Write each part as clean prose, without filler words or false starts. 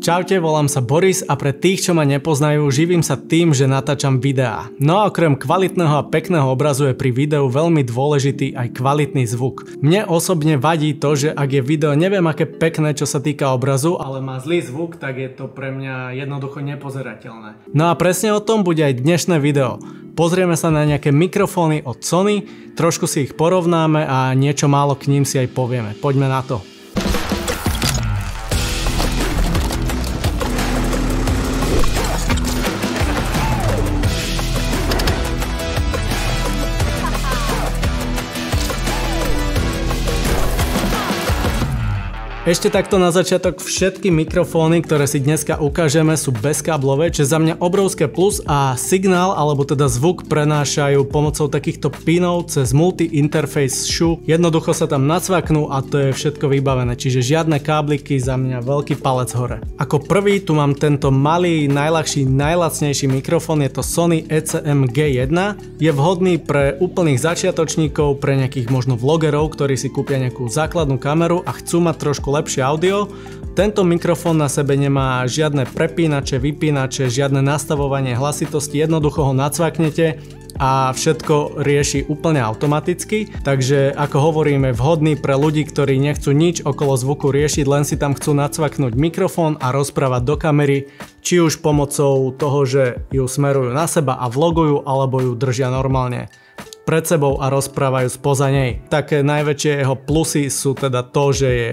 Čaute, volám sa Boris a pre tých, čo ma nepoznajú, živím sa tým, že natáčam videá. No a okrem kvalitného a pekného obrazu je pri videu veľmi dôležitý aj kvalitný zvuk. Mne osobne vadí to, že ak je video neviem aké pekné, čo sa týka obrazu, ale má zlý zvuk, tak je to pre mňa jednoducho nepozerateľné. No a presne o tom bude aj dnešné video. Pozrieme sa na nejaké mikrofóny od Sony, trošku si ich porovnáme a niečo málo k ním si aj povieme. Poďme na to. Ešte takto na začiatok, všetky mikrofóny, ktoré si dneska ukážeme, sú bezkáblové, čo je za mňa obrovské plus a signál, alebo teda zvuk prenášajú pomocou takýchto pinov cez multi-interface shoe. Jednoducho sa tam nacvaknú a to je všetko vybavené, čiže žiadne kábliky, za mňa veľký palec hore. Ako prvý tu mám tento malý, najľahší, najlacnejší mikrofón, je to Sony ECM G1. Je vhodný pre úplných začiatočníkov, pre nejakých možno vlogerov, ktorí si kúpia nejakú základnú kameru a chcú mať trošku lepšie audio. Tento mikrofón na sebe nemá žiadne prepínače, vypínače, žiadne nastavovanie hlasitosti, jednoducho ho nacvaknete a všetko rieši úplne automaticky. Takže ako hovoríme, vhodný pre ľudí, ktorí nechcú nič okolo zvuku riešiť, len si tam chcú nacvaknúť mikrofón a rozprávať do kamery, či už pomocou toho, že ju smerujú na seba a vlogujú, alebo ju držia normálne pred sebou a rozprávajú spoza nej. Také najväčšie jeho plusy sú teda to, že je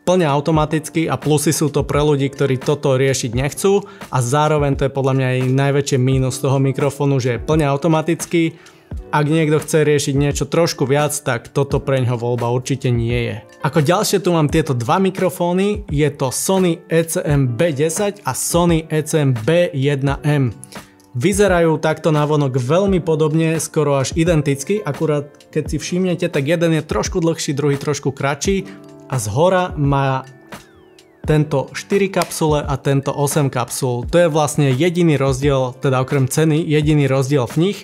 plne automaticky a plusy sú to pre ľudí, ktorí toto riešiť nechcú a zároveň to je podľa mňa aj najväčšie mínus toho mikrofónu, že je plne automatický. Ak niekto chce riešiť niečo trošku viac, tak toto preňho voľba určite nie je. Ako ďalšie tu mám tieto dva mikrofóny, je to Sony ECM B10 a Sony ECM B1M. Vyzerajú takto navonok veľmi podobne, skoro až identicky, akurát keď si všimnete, tak jeden je trošku dlhší, druhý trošku kratší a zhora má tento 4 kapsule a tento 8 kapsul. To je vlastne jediný rozdiel, teda okrem ceny, jediný rozdiel v nich.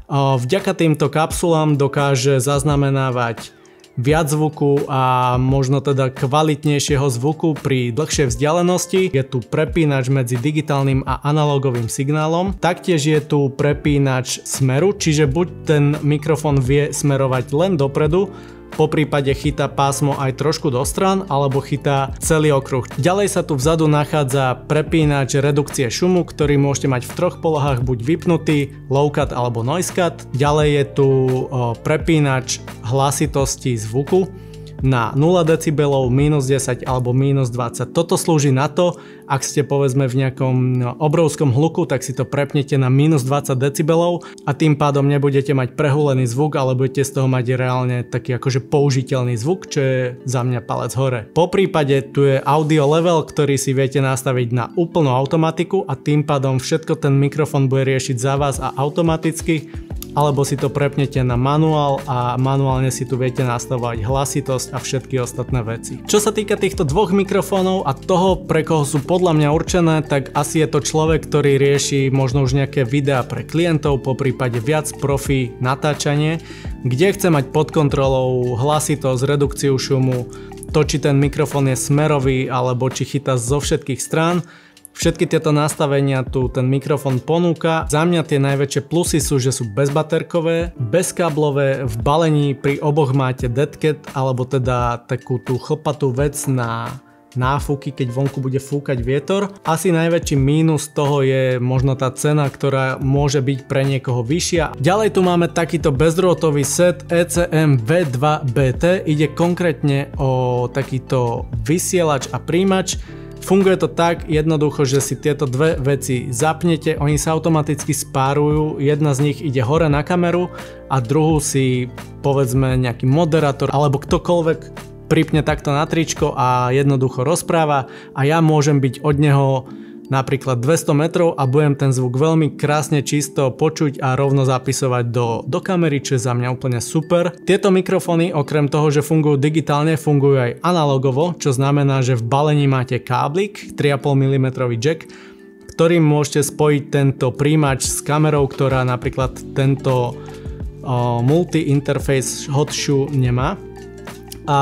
Vďaka týmto kapsulám dokáže zaznamenávať viac zvuku a možno teda kvalitnejšieho zvuku pri dlhšej vzdialenosti. Je tu prepínač medzi digitálnym a analogovým signálom. Taktiež je tu prepínač smeru, čiže buď ten mikrofón vie smerovať len dopredu, po prípade chytá pásmo aj trošku do strán, alebo chytá celý okruh. Ďalej sa tu vzadu nachádza prepínač redukcie šumu, ktorý môžete mať v troch polohách, buď vypnutý, low cut alebo noise cut. Ďalej je tu prepínač hlasitosti zvuku na 0 dB, minus 10 alebo minus 20. Toto slúži na to, ak ste povedzme v nejakom obrovskom hluku, tak si to prepnete na minus 20 dB a tým pádom nebudete mať prehúlený zvuk, ale budete z toho mať reálne taký akože použiteľný zvuk, čo je za mňa palec hore. Po prípade tu je audio level, ktorý si viete nastaviť na úplnú automatiku a tým pádom všetko ten mikrofón bude riešiť za vás a automaticky, alebo si to prepnete na manuál a manuálne si tu viete nastavovať hlasitosť a všetky ostatné veci. Čo sa týka týchto dvoch mikrofónov a toho, pre koho sú podľa mňa určené, tak asi je to človek, ktorý rieši možno už nejaké videá pre klientov, po prípade viac profi natáčanie, kde chce mať pod kontrolou hlasitosť, redukciu šumu, to či ten mikrofón je smerový alebo či chytá zo všetkých strán. Všetky tieto nastavenia tu ten mikrofón ponúka. Za mňa tie najväčšie plusy sú, že sú bezbaterkové, bezkáblové, v balení pri oboch máte deadcat, alebo teda takú tú chlpatú vec na náfuky, keď vonku bude fúkať vietor. Asi najväčší mínus toho je možno tá cena, ktorá môže byť pre niekoho vyššia. Ďalej tu máme takýto bezdrôtový set ECM V2BT. Ide konkrétne o takýto vysielač a príjimač. Funguje to tak jednoducho, že si tieto dve veci zapnete, oni sa automaticky spárujú, jedna z nich ide hore na kameru a druhú si povedzme nejaký moderátor alebo ktokoľvek pripne takto na tričko a jednoducho rozpráva a ja môžem byť od neho napríklad 200 metrov a budem ten zvuk veľmi krásne čisto počuť a rovno zapisovať do kamery, čo je za mňa úplne super. Tieto mikrofóny okrem toho, že fungujú digitálne, fungujú aj analogovo, čo znamená, že v balení máte káblik, 3,5 mm jack, ktorým môžete spojiť tento príjimač s kamerou, ktorá napríklad tento multi-interface hot shoe nemá. a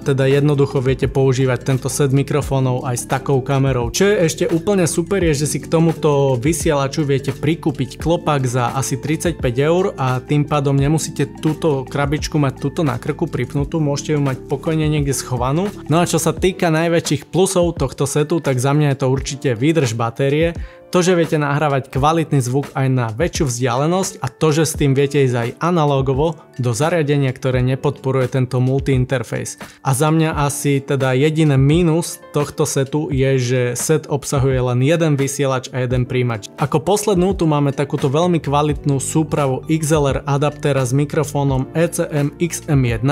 teda jednoducho viete používať tento set mikrofónov aj s takou kamerou. Čo je ešte úplne super je, že si k tomuto vysielaču viete prikúpiť klopak za asi 35 eur a tým pádom nemusíte túto krabičku mať tuto na krku pripnutú, môžete ju mať pokojne niekde schovanú. No a čo sa týka najväčších plusov tohto setu, tak za mňa je to určite výdrž batérie, to, že viete nahrávať kvalitný zvuk aj na väčšiu vzdialenosť a to, že s tým viete ísť aj analogovo do zariadenia, ktoré nepodporuje tento multi-interface. A za mňa asi teda jediný mínus tohto setu je, že set obsahuje len jeden vysielač a jeden príjimač. Ako poslednú tu máme takúto veľmi kvalitnú súpravu XLR adaptéra s mikrofónom ECM XM1,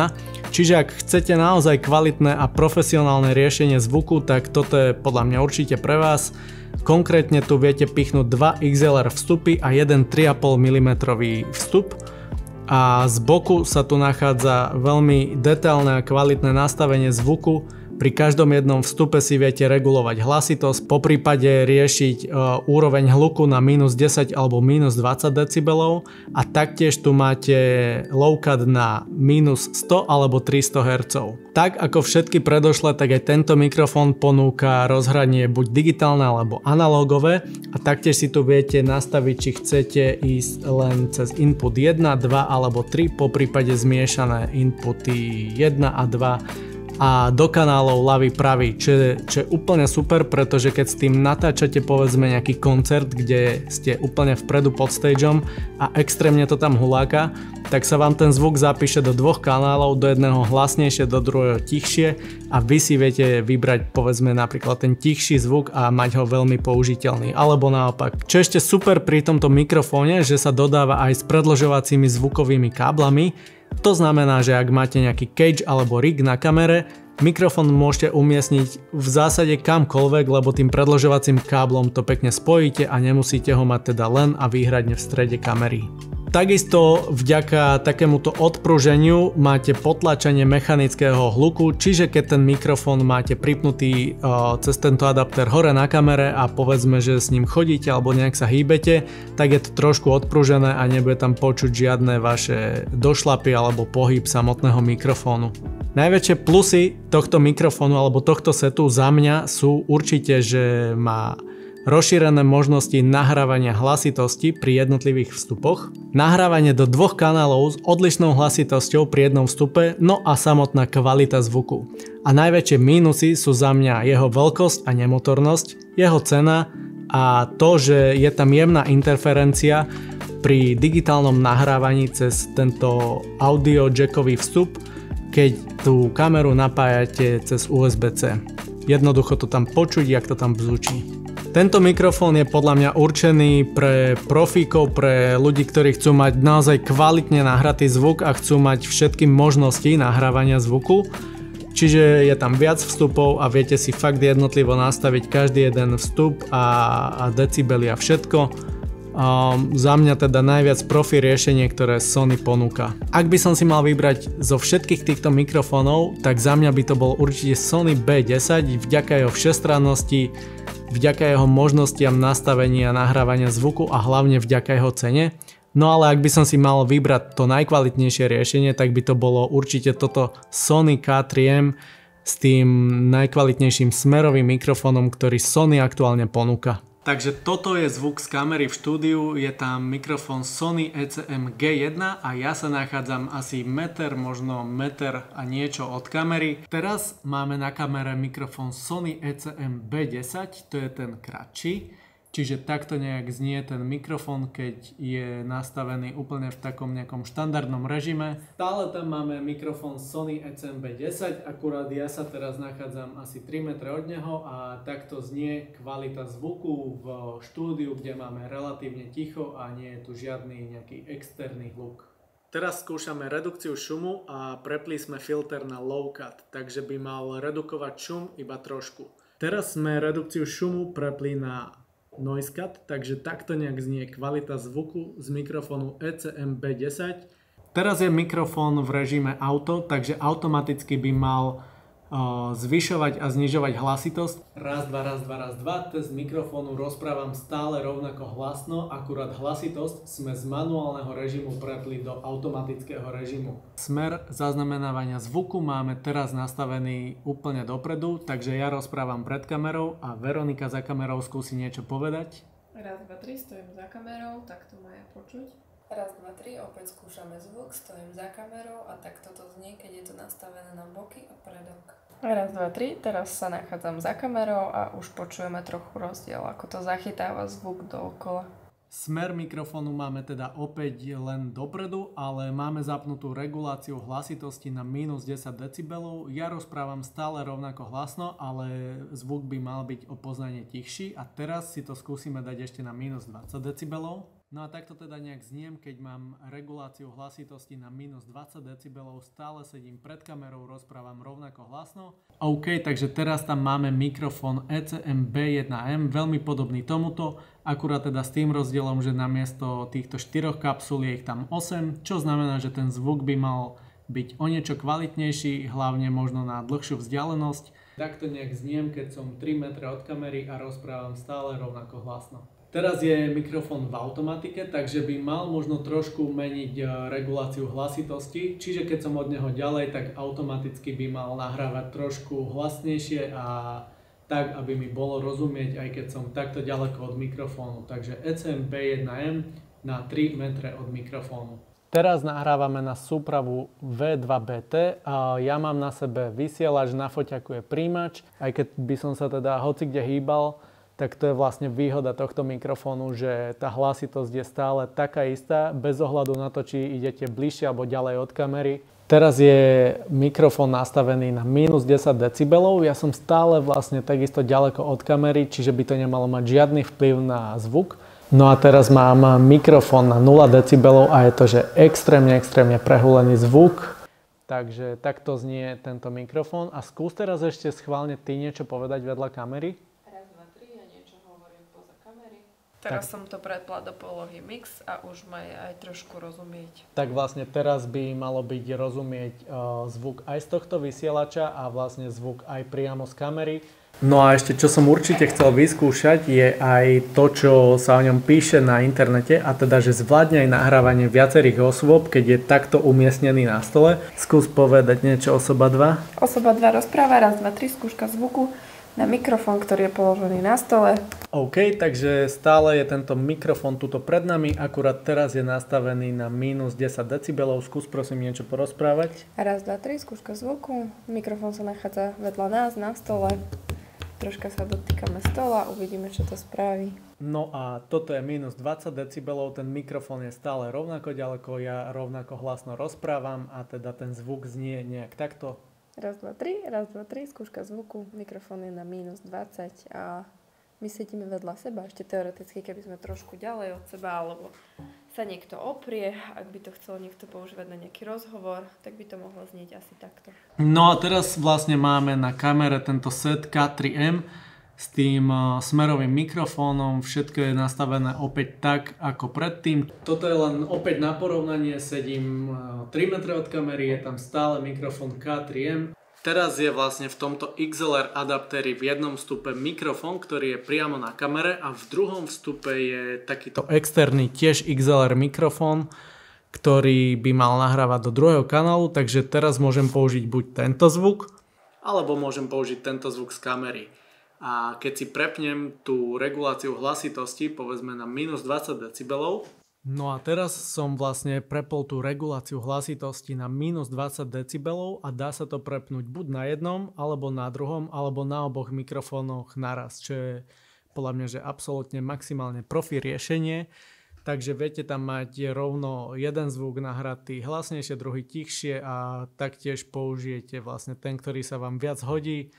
čiže ak chcete naozaj kvalitné a profesionálne riešenie zvuku, tak toto je podľa mňa určite pre vás. Konkrétne tu viete pichnúť 2 XLR vstupy a jeden 3,5 mm vstup a z boku sa tu nachádza veľmi detailné a kvalitné nastavenie zvuku. Pri každom jednom vstupe si viete regulovať hlasitosť, poprípade riešiť úroveň hluku na -10 alebo -20 decibelov a taktiež tu máte low cut na -100 alebo 300 Hz. Tak ako všetky predošlé, tak aj tento mikrofón ponúka rozhranie buď digitálne alebo analógové a taktiež si tu viete nastaviť, či chcete ísť len cez input 1, 2 alebo 3, poprípade zmiešané inputy 1 a 2 a do kanálov ľavý pravý, čo je úplne super, pretože keď s tým natáčate povedzme nejaký koncert, kde ste úplne vpredu pod stageom a extrémne to tam huláka, tak sa vám ten zvuk zapíše do dvoch kanálov, do jedného hlasnejšie, do druhého tichšie a vy si viete vybrať povedzme napríklad ten tichší zvuk a mať ho veľmi použiteľný, alebo naopak. Čo ešte super pri tomto mikrofóne, že sa dodáva aj s predĺžovacími zvukovými káblami. To znamená, že ak máte nejaký cage alebo rig na kamere, mikrofón môžete umiestniť v zásade kamkoľvek, lebo tým predĺžovacím káblom to pekne spojíte a nemusíte ho mať teda len a výhradne v strede kamery. Takisto vďaka takémuto odpruženiu máte potlačenie mechanického hluku, čiže keď ten mikrofón máte pripnutý cez tento adaptér hore na kamere a povedzme, že s ním chodíte alebo nejak sa hýbete, tak je to trošku odpružené a nebude tam počuť žiadne vaše došlapy alebo pohyb samotného mikrofónu. Najväčšie plusy tohto mikrofónu alebo tohto setu za mňa sú určite, že má rozšírené možnosti nahrávania hlasitosti pri jednotlivých vstupoch, nahrávanie do dvoch kanálov s odlišnou hlasitosťou pri jednom vstupe, no a samotná kvalita zvuku. A najväčšie mínusy sú za mňa jeho veľkosť a nemotornosť, jeho cena a to, že je tam jemná interferencia pri digitálnom nahrávaní cez tento audio jackový vstup, keď tú kameru napájate cez USB-C. Jednoducho to tam počuť, jak to tam bzučí. Tento mikrofón je podľa mňa určený pre profíkov, pre ľudí, ktorí chcú mať naozaj kvalitne nahratý zvuk a chcú mať všetky možnosti nahrávania zvuku. Čiže je tam viac vstupov a viete si fakt jednotlivo nastaviť každý jeden vstup a decibely a všetko. Za mňa teda najviac profi riešenie, ktoré Sony ponúka. Ak by som si mal vybrať zo všetkých týchto mikrofónov, tak za mňa by to bol určite Sony B10 vďaka jeho všestrannosti, vďaka jeho možnostiam nastavenia a nahrávania zvuku a hlavne vďaka jeho cene. No ale ak by som si mal vybrať to najkvalitnejšie riešenie, tak by to bolo určite toto Sony K3M s tým najkvalitnejším smerovým mikrofónom, ktorý Sony aktuálne ponúka. Takže toto je zvuk z kamery v štúdiu, je tam mikrofón Sony ECM G1 a ja sa nachádzam asi meter, možno meter a niečo od kamery. Teraz máme na kamere mikrofón Sony ECM B10, to je ten kratší. Čiže takto nejak znie ten mikrofón, keď je nastavený úplne v takom nejakom štandardnom režime. Stále tam máme mikrofón Sony ECM B10, akurát ja sa teraz nachádzam asi 3 metre od neho a takto znie kvalita zvuku v štúdiu, kde máme relatívne ticho a nie je tu žiadny nejaký externý hluk. Teraz skúšame redukciu šumu a prepli sme filter na low cut, takže by mal redukovať šum iba trošku. Teraz sme redukciu šumu prepli na noise cut, takže takto nejak znie kvalita zvuku z mikrofónu ECM B10. Teraz je mikrofón v režime auto, takže automaticky by mal zvyšovať a znižovať hlasitosť. Raz, dva, test mikrofónu, rozprávam stále rovnako hlasno, akurát hlasitosť sme z manuálneho režimu prepli do automatického režimu. Smer zaznamenávania zvuku máme teraz nastavený úplne dopredu, takže ja rozprávam pred kamerou a Veronika za kamerou skúsi niečo povedať. Raz, dva, tri, stojím za kamerou, tak to má počuť. Raz, dva, tri, opäť skúšame zvuk, stojím za kamerou a takto to znie, keď je to nastavené na boky a predok. Raz, dva, tri, teraz sa nachádzam za kamerou a už počujeme trochu rozdiel, ako to zachytáva zvuk dookola. Smer mikrofónu máme teda opäť len dopredu, ale máme zapnutú reguláciu hlasitosti na minus 10 dB. Ja rozprávam stále rovnako hlasno, ale zvuk by mal byť o poznanie tichší a teraz si to skúsime dať ešte na minus 20 dB. No a takto teda nejak zniem, keď mám reguláciu hlasitosti na minus 20 dB, stále sedím pred kamerou, rozprávam rovnako hlasno. OK, takže teraz tam máme mikrofón ECM B1M, veľmi podobný tomuto, akurát teda s tým rozdielom, že namiesto týchto 4 kapsul je ich tam 8, čo znamená, že ten zvuk by mal byť o niečo kvalitnejší, hlavne možno na dlhšiu vzdialenosť. Takto nejak zniem, keď som 3 metre od kamery a rozprávam stále rovnako hlasno. Teraz je mikrofón v automatike, takže by mal možno trošku meniť reguláciu hlasitosti, čiže keď som od neho ďalej, tak automaticky by mal nahrávať trošku hlasnejšie a tak, aby mi bolo rozumieť, aj keď som takto ďaleko od mikrofónu. Takže ECM B1M na 3 metre od mikrofónu. Teraz nahrávame na súpravu V2BT a ja mám na sebe vysielač, na foťaku je príjimač, aj keď by som sa teda hoci kde hýbal, tak to je vlastne výhoda tohto mikrofónu, že tá hlasitosť je stále taká istá, bez ohľadu na to, či idete bližšie alebo ďalej od kamery. Teraz je mikrofón nastavený na minus 10 dB, ja som stále vlastne takisto ďaleko od kamery, čiže by to nemalo mať žiadny vplyv na zvuk. No a teraz mám mikrofón na 0 dB a je to, že extrémne prehúlený zvuk. Takže takto znie tento mikrofón. A skús teraz ešte schválne ty niečo povedať vedľa kamery. Teraz som to pretla do polohy mix a už ma je aj trošku rozumieť. Tak vlastne teraz by malo byť rozumieť zvuk aj z tohto vysielača a vlastne zvuk aj priamo z kamery. No a ešte čo som určite chcel vyskúšať je aj to, čo sa o ňom píše na internete, a teda, že zvládne aj nahrávanie viacerých osôb, keď je takto umiestnený na stole. Skús povedať niečo osoba 2. Osoba 2 rozpráva, raz, dva, tri, skúška zvuku na mikrofón, ktorý je položený na stole. OK, takže stále je tento mikrofón tuto pred nami, akurát teraz je nastavený na minus 10 dB. Skús prosím niečo porozprávať. Raz, dva, tri, skúška zvuku. Mikrofón sa nachádza vedľa nás na stole. Troška sa dotýkame stola, uvidíme, čo to spraví. No a toto je minus 20 dB, ten mikrofón je stále rovnako ďaleko, ja rovnako hlasno rozprávam a teda ten zvuk znie nejak takto. Raz, dva, tri, skúška zvuku, mikrofón je na minus 20 a my sedíme vedľa seba, ešte teoreticky, keby sme trošku ďalej od seba, alebo sa niekto oprie, ak by to chcel niekto používať na nejaký rozhovor, tak by to mohlo znieť asi takto. No a teraz vlastne máme na kamere tento set K3M s tým smerovým mikrofónom, všetko je nastavené opäť tak ako predtým. Toto je len opäť na porovnanie, sedím 3 metre od kamery, je tam stále mikrofón K3M. Teraz je vlastne v tomto XLR adaptéri v jednom vstupe mikrofón, ktorý je priamo na kamere a v druhom vstupe je takýto externý tiež XLR mikrofón, ktorý by mal nahrávať do druhého kanálu, takže teraz môžem použiť buď tento zvuk, alebo môžem použiť tento zvuk z kamery. A keď si prepnem tú reguláciu hlasitosti, povedzme na minus 20 dB, no a teraz som vlastne prepol tú reguláciu hlasitosti na minus 20 dB a dá sa to prepnúť buď na jednom, alebo na druhom, alebo na oboch mikrofónoch naraz, čo je podľa mňa že absolútne maximálne profi riešenie. Takže viete tam mať rovno jeden zvuk nahratý hlasnejšie, druhý tichšie a taktiež použijete vlastne ten, ktorý sa vám viac hodí.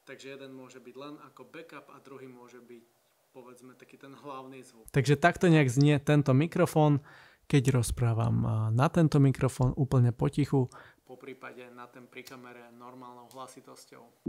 Takže jeden môže byť len ako backup a druhý môže byť povedzme taký ten hlavný zvuk. Takže takto nejak znie tento mikrofón, keď rozprávam na tento mikrofón úplne potichu, po prípade na ten pri kamere normálnou hlasitosťou.